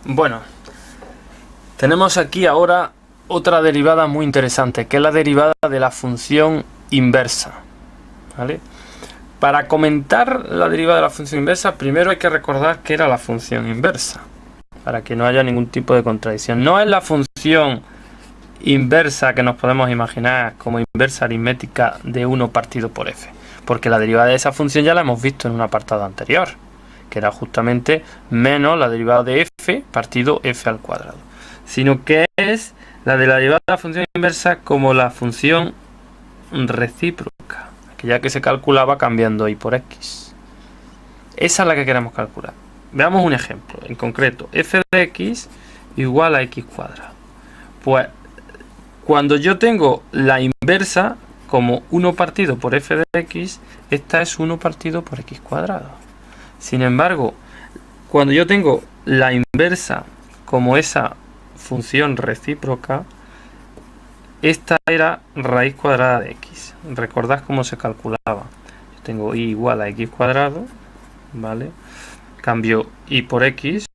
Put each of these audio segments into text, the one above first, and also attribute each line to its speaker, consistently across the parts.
Speaker 1: Bueno, tenemos aquí ahora otra derivada muy interesante, que es la derivada de la función inversa, ¿vale? Para comentar la derivada de la función inversa, primero hay que recordar qué era la función inversa, para que no haya ningún tipo de contradicción. No es la función inversa que nos podemos imaginar como inversa aritmética de 1 partido por f, porque la derivada de esa función ya la hemos visto en un apartado anterior, que era justamente menos la derivada de f partido f al cuadrado, sino que es la de la derivada de la función inversa como la función recíproca, aquella que se calculaba cambiando y por x. Esa es la que queremos calcular. Veamos un ejemplo, en concreto, f de x igual a x cuadrado. Pues cuando yo tengo la inversa como 1 partido por f de x, esta es 1 partido por x cuadrado. Sin embargo, cuando yo tengo la inversa como esa función recíproca, esta era raíz cuadrada de x. Recordad cómo se calculaba. Yo tengo y igual a x cuadrado, ¿vale? Cambio y por x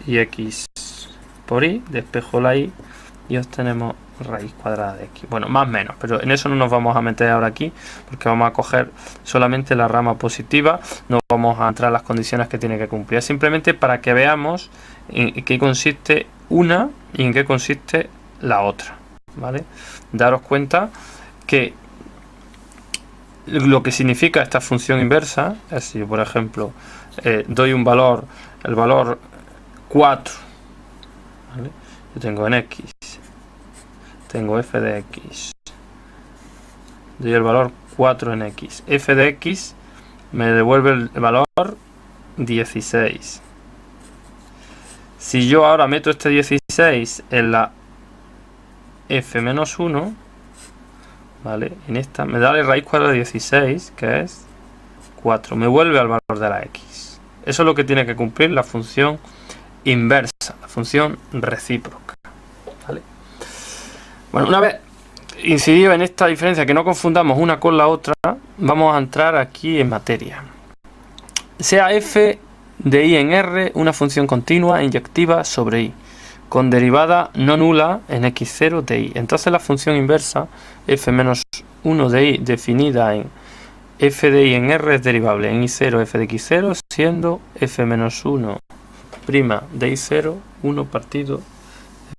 Speaker 1: y x por y, despejo la y obtenemos raíz cuadrada de x. Bueno, más o menos, pero en eso no nos vamos a meter ahora aquí, porque vamos a coger solamente la rama positiva, no vamos a entrar en las condiciones que tiene que cumplir. Es simplemente para que veamos en qué consiste una y en qué consiste la otra, ¿vale? Daros cuenta que lo que significa esta función inversa es si, por ejemplo, doy un valor, el valor 4, ¿vale? Yo tengo en x, tengo f de x, doy el valor 4 en x, f de x me devuelve el valor 16. Si yo ahora meto este 16 en la f menos 1, ¿vale? En esta me da la raíz cuadrada de 16, que es 4, me vuelve al valor de la x. Eso es lo que tiene que cumplir la función inversa, la función recíproca, ¿vale? Bueno, una vez incidido en esta diferencia, que no confundamos una con la otra, vamos a entrar aquí en materia. Sea f de y en R una función continua e inyectiva sobre y, con derivada no nula en x0 de y. Entonces la función inversa f menos 1 de y definida en f de y en R es derivable en y0 f de x0, siendo f menos 1' de y0 1 partido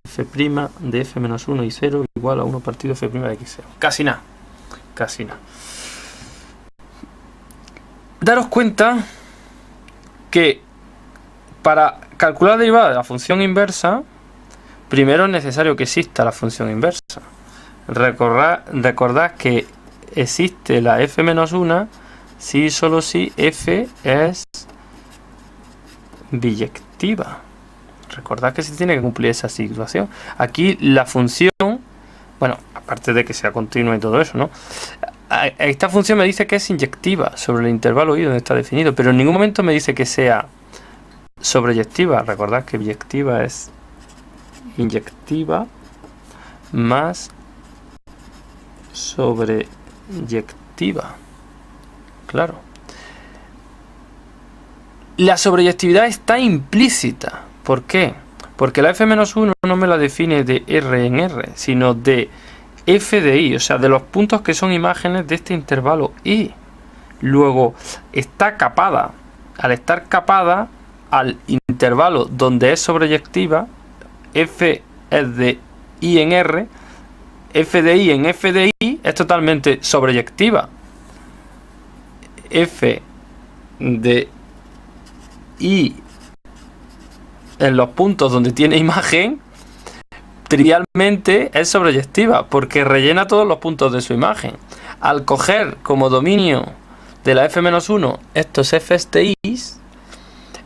Speaker 1: f' de f menos 1 y 0 igual a 1 partido f' de x0. Casi nada, casi nada. Daros cuenta que para calcular la derivada de la función inversa, primero es necesario que exista la función inversa. Recordad que existe la f menos 1 si y solo si f es biyectiva. Recordad que se tiene que cumplir esa situación. Aquí la función, bueno, aparte de que sea continua y todo eso, ¿no? Esta función me dice que es inyectiva sobre el intervalo y donde está definido, pero en ningún momento me dice que sea sobreyectiva. Recordad que biyectiva es inyectiva más sobreyectiva. Claro. La sobreyectividad está implícita. ¿Por qué? Porque la f-1 no me la define de R en R, sino de f de y, o sea, de los puntos que son imágenes de este intervalo y. Luego, está capada. Al estar capada al intervalo donde es sobreyectiva, f es de y en R, f de y en f de y es totalmente sobreyectiva. F de y en los puntos donde tiene imagen trivialmente es sobreyectiva porque rellena todos los puntos de su imagen. Al coger como dominio de la f-1 estos f's de y,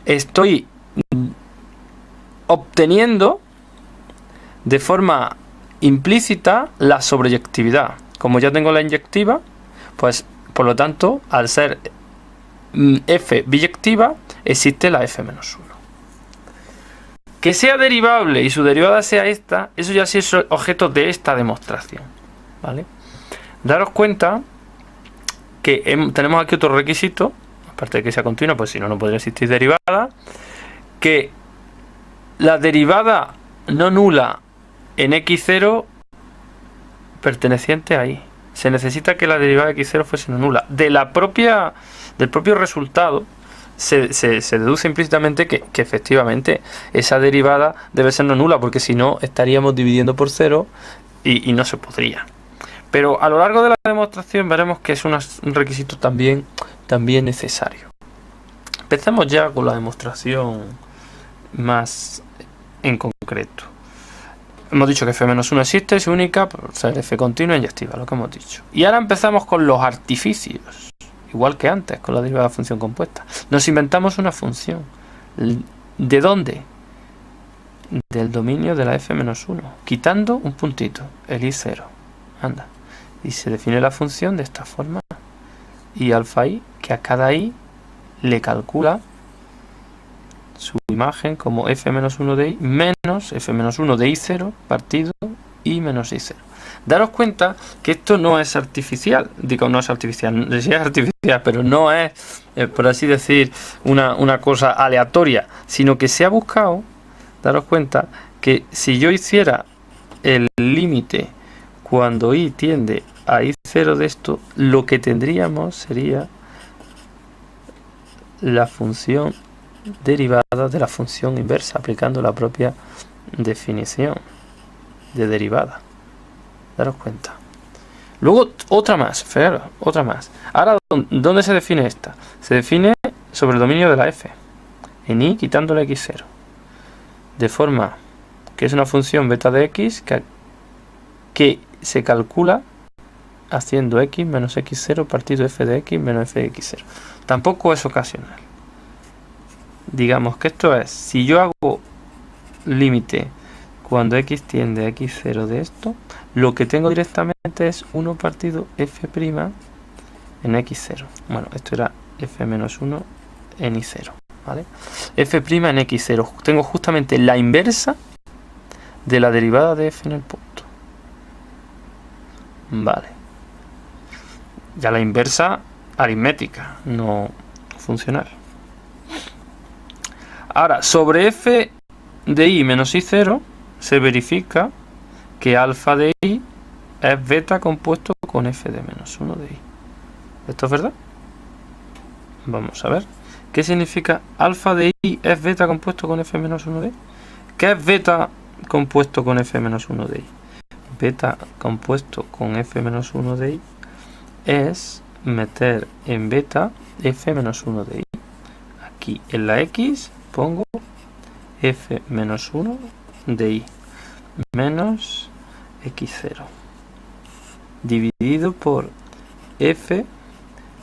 Speaker 1: estoy obteniendo de forma implícita la sobreyectividad. Como ya tengo la inyectiva, pues por lo tanto, al ser f biyectiva, existe la f-1. Que sea derivable y su derivada sea esta, eso ya sí es objeto de esta demostración, ¿vale? Daros cuenta que tenemos aquí otro requisito, aparte de que sea continua, pues si no, no podría existir derivada, que la derivada no nula en x0 perteneciente ahí. Se necesita que la derivada de x0 fuese no nula. Del propio resultado se deduce implícitamente que efectivamente esa derivada debe ser no nula, porque si no estaríamos dividiendo por 0 y no se podría. Pero a lo largo de la demostración veremos que es un requisito también necesario. Empecemos ya con la demostración más en concreto. Hemos dicho que f-1 existe, es única, por ser f continua e inyectiva, lo que hemos dicho. Y ahora empezamos con los artificios. Igual que antes, con la derivada de función compuesta. Nos inventamos una función. ¿De dónde? Del dominio de la f-1, quitando un puntito, el i0. Anda. Y se define la función de esta forma. Y alfa i, que a cada i le calcula su imagen como f-1 de i menos f-1 de i0 partido i menos i0. Daros cuenta que esto no es artificial. Digo, no es artificial, sí es artificial, pero no es, por así decir, una cosa aleatoria, sino que se ha buscado. Daros cuenta que si yo hiciera el límite cuando i tiende a i0 de esto, lo que tendríamos sería la función derivada de la función inversa, aplicando la propia definición de derivada. Daros cuenta. Luego otra más, fijaros, otra más. Ahora, ¿dónde se define esta? Se define sobre el dominio de la f, en i quitándole x0. De forma que es una función beta de x que se calcula haciendo x menos x0 partido f de x menos f de x0. Tampoco es ocasional. Digamos que esto es, si yo hago límite cuando x tiende a x0 de esto, lo que tengo directamente es 1 partido f' en x0. Bueno, esto era f menos 1 en i0, ¿vale? F' en x0. Tengo justamente la inversa de la derivada de f en el punto. Vale. Ya la inversa aritmética, no funcional. Ahora, sobre f de i menos i0 se verifica que alfa de i es beta compuesto con f de menos 1 de i. ¿Esto es verdad? Vamos a ver. ¿Qué significa alfa de i es beta compuesto con f menos 1 de i? ¿Qué es beta compuesto con f menos 1 de i? Beta compuesto con f menos 1 de i es meter en beta f menos 1 de i. Aquí en la x pongo f menos 1 de i menos x0 dividido por f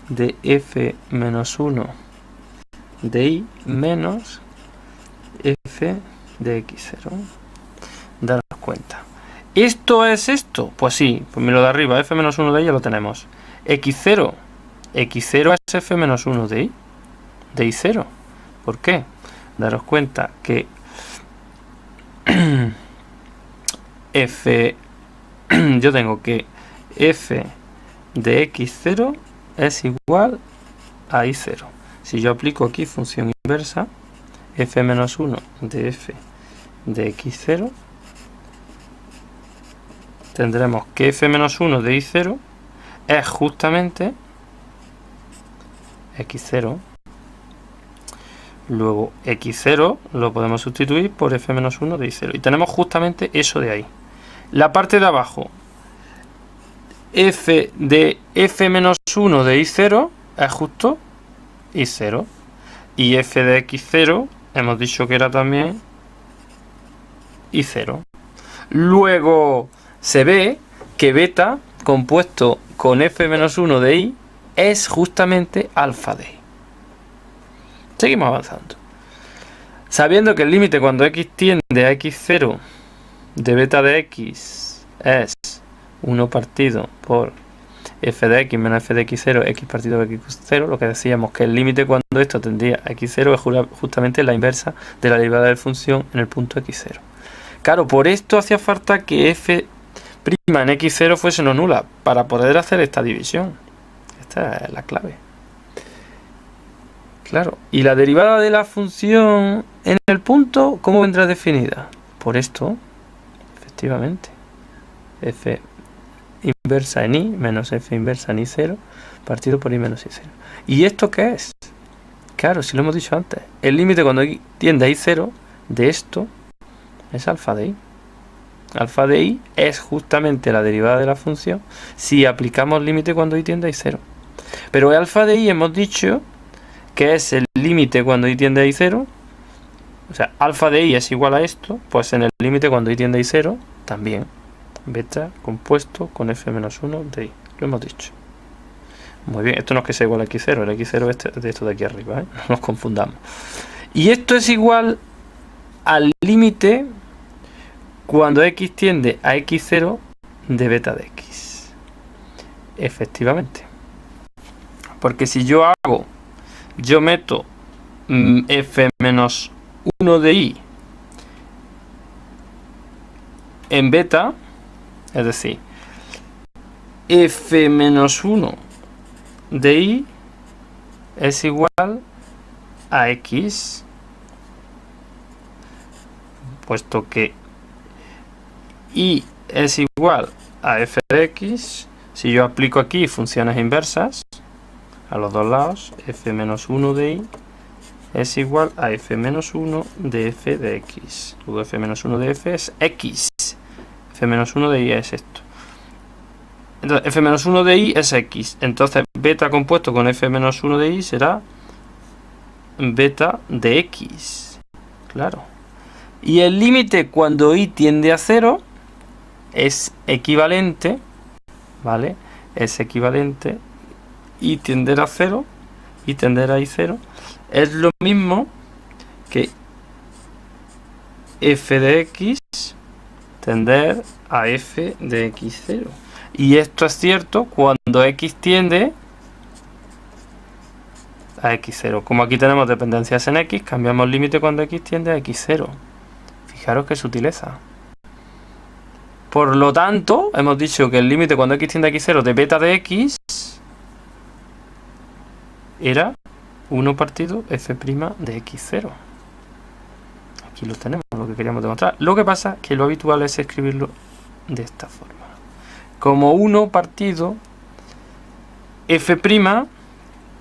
Speaker 1: de f menos 1 de i menos f de x0. Daros cuenta. ¿Esto es esto? Pues sí, pues lo de arriba, f menos 1 de i ya lo tenemos. x0 es f menos 1 de i, de i0. ¿Por qué? Daros cuenta que yo tengo que f de x0 es igual a i0. Si yo aplico aquí función inversa, f menos 1 de f de x0, tendremos que f menos 1 de i0 es justamente x0. Luego x0 lo podemos sustituir por f menos 1 de i0. Y tenemos justamente eso de ahí. La parte de abajo, f de f menos 1 de i0 es justo i0. Y f de x0 hemos dicho que era también i0. Luego se ve que beta compuesto con f menos 1 de i es justamente alfa de i. Seguimos avanzando. Sabiendo que el límite cuando x tiende a x0 de beta de x es 1 partido por f de x menos f de x0, x partido de x0, lo que decíamos que el límite cuando esto tendría a x0 es justamente la inversa de la derivada de función en el punto x0. Claro, por esto hacía falta que f' en x0 fuese no nula para poder hacer esta división. Esta es la clave. Claro, y la derivada de la función en el punto, ¿cómo vendrá definida? Por esto, efectivamente. F inversa en i menos f inversa en i0 partido por i menos i0. ¿Y esto qué es? Claro, si lo hemos dicho antes, el límite cuando i tiende a i0 de esto es alfa de i. Alfa de i es justamente la derivada de la función si aplicamos límite cuando i tiende a i0. Pero alfa de i hemos dicho que es el límite cuando i tiende a i0. O sea, alfa de i es igual a esto, pues en el límite cuando i tiende a i0 también. Beta compuesto con f menos 1 de i. Lo hemos dicho. Muy bien, esto no es que sea igual a x0, el x0 es de esto de aquí arriba, no nos confundamos. Y esto es igual al límite cuando x tiende a x0 de beta de x. Efectivamente. Porque si yo meto f menos 1 de i en beta, es decir, f menos 1 de i es igual a x, puesto que i es igual a f de x. Si yo aplico aquí funciones inversas a los dos lados, f menos 1 de i es igual a f menos 1 de f de x. Luego f menos 1 de f es x. F menos 1 de i es esto. Entonces, f menos 1 de i es x. Entonces, beta compuesto con f menos 1 de i será beta de x. Claro. Y el límite cuando i tiende a 0 es equivalente, ¿vale? Es equivalente i tender a 0 y tender a i0. Es lo mismo que f de x tender a f de x0. Y esto es cierto cuando x tiende a x0. Como aquí tenemos dependencias en x, cambiamos límite cuando x tiende a x0. Fijaros qué sutileza. Por lo tanto, hemos dicho que el límite cuando x tiende a x0 de beta de x era 1 partido f' de x0. Aquí lo tenemos, lo que queríamos demostrar. Lo que pasa es que lo habitual es escribirlo de esta forma. Como 1 partido f'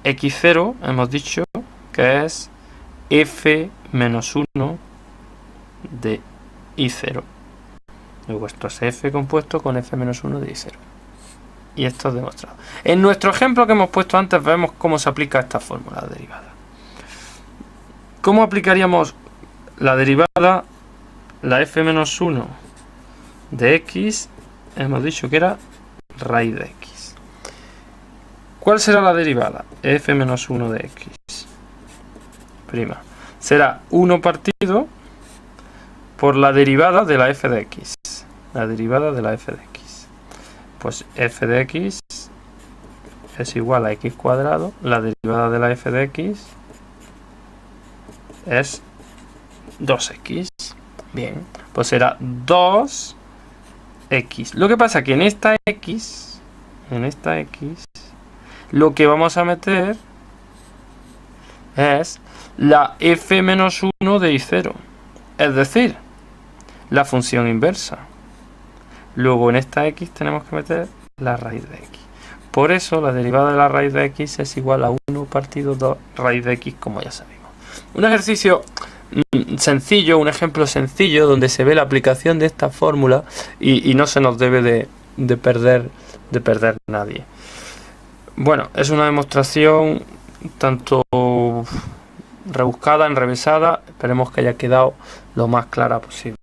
Speaker 1: x0, hemos dicho que es f menos 1 de i0. Luego esto es f compuesto con f menos 1 de i0. Y esto es demostrado. En nuestro ejemplo que hemos puesto antes vemos cómo se aplica esta fórmula de derivada. ¿Cómo aplicaríamos la derivada? La f menos 1 de x, hemos dicho que era raíz de x. ¿Cuál será la derivada? F menos 1 de x prima. Será 1 partido por la derivada de la f de x. La derivada de la f de x. Pues f de x es igual a x cuadrado. La derivada de la f de x es 2x. Bien, pues será 2x. Lo que pasa que en esta x, lo que vamos a meter es la f menos 1 de i0. Es decir, la función inversa. Luego en esta x tenemos que meter la raíz de x. Por eso la derivada de la raíz de x es igual a 1 partido 2 raíz de x, como ya sabemos. Un ejercicio sencillo, un ejemplo sencillo donde se ve la aplicación de esta fórmula y no se nos debe de perder nadie. Bueno, es una demostración tanto rebuscada, enrevesada. Esperemos que haya quedado lo más clara posible.